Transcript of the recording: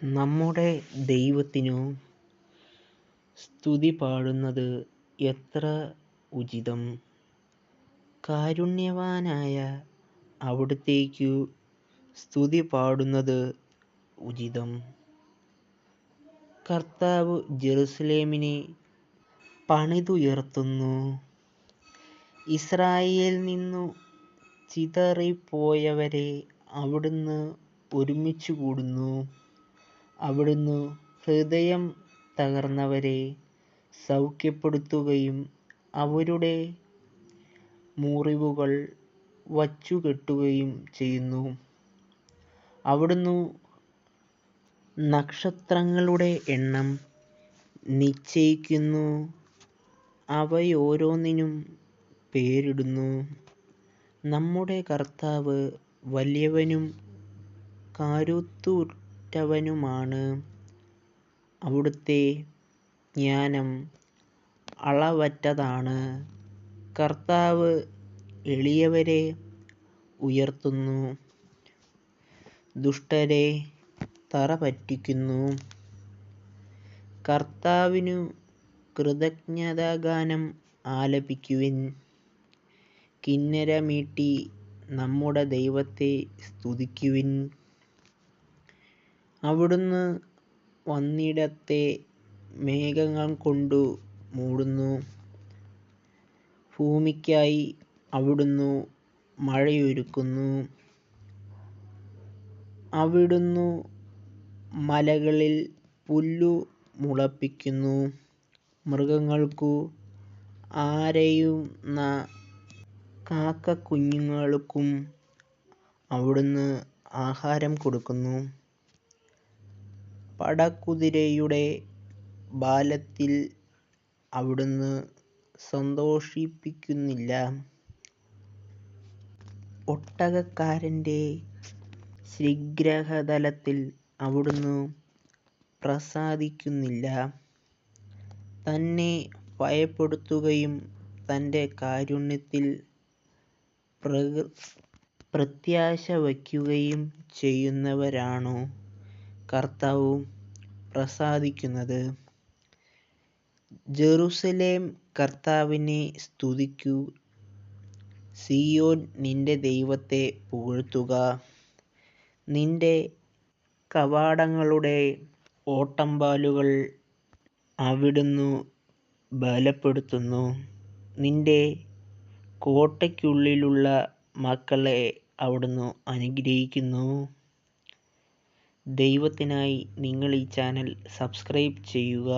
നമ്മുടെ ദൈവത്തിനു സ്തുതി പാടുന്നത് എത്ര ഉചിതം! കാരുണ്യവാനായ അവിടുത്തേക്കു സ്തുതി പാടുന്നത് ഉചിതം. കർത്താവ് ജെറുസലേമിനെ പണിതുയർത്തുന്നു. ഇസ്രായേലിൽ നിന്നു ചിതറിപ്പോയവരെ അവിടുന്ന് ഒരുമിച്ചുകൂട്ടുന്നു. അവിടുന്ന് ഹൃദയം തകർന്നവരെ സൗഖ്യപ്പെടുത്തുകയും അവരുടെ മുറിവുകൾ വച്ചുകെട്ടുകയും ചെയ്യുന്നു. അവിടുന്ന് നക്ഷത്രങ്ങളുടെ എണ്ണം നിശ്ചയിക്കുന്നു, അവയോരോന്നിനും പേരിടുന്നു. നമ്മുടെ കർത്താവ് വലിയവനും കരുത്തുറ്റവനുമാണ്. അവിടുത്തെ ജ്ഞാനം അളവറ്റതാണ്. കർത്താവ് എളിയവരെ ഉയർത്തുന്നു, ദുഷ്ടരെ തറപറ്റിക്കുന്നു. കർത്താവിനു കൃതജ്ഞതാഗാനം ആലപിക്കുവിൻ. കിന്നരമീട്ടി നമ്മുടെ ദൈവത്തെ സ്തുതിക്കുവിൻ. അവിടുന്ന് വന്നിടത്തെ മേഘങ്ങൾ കൊണ്ടു മൂടുന്നു. ഭൂമിക്കായി അവിടുന്ന് മഴയൊരുക്കുന്നു. അവിടുന്ന് മലകളിൽ പുല്ലു മുളപ്പിക്കുന്നു. മൃഗങ്ങൾക്കു അരയുന്ന കാക്കക്കുഞ്ഞുങ്ങൾക്കും അവിടുന്ന് ആഹാരം കൊടുക്കുന്നു. പടക്കുതിരയുടെ ബാലത്തിൽ അവിടുന്ന് സന്തോഷിപ്പിക്കുന്നില്ല. ഒട്ടകക്കാരൻ്റെ ശിഖരതലത്തിൽ അവിടുന്ന് പ്രസാദിക്കുന്നില്ല. തന്നെ ഭയപ്പെടുത്തുകയും തൻ്റെ കാരുണ്യത്തിൽ പ്രത്യാശ വയ്ക്കുകയും ചെയ്യുന്നവരാണു കർത്താവ് പ്രസാദിക്കുന്നത്. ജെറുസലേം കർത്താവിനെ സ്തുതിക്കൂ. സീയോൻ നിന്റെ ദൈവത്തെ പുകഴ്ത്തുക. നിന്റെ കവാടങ്ങളുടെ ഓട്ടംപാലുകൾ അവിടുന്ന് ബലപ്പെടുത്തുന്നു. നിന്റെ കോട്ടയ്ക്കുള്ളിലുള്ള മക്കളെ അവിടുന്ന് അനുഗ്രഹിക്കുന്നു. ദൈവത്തിനായി നിങ്ങൾ ഈ ചാനൽ സബ്സ്ക്രൈബ് ചെയ്യുക.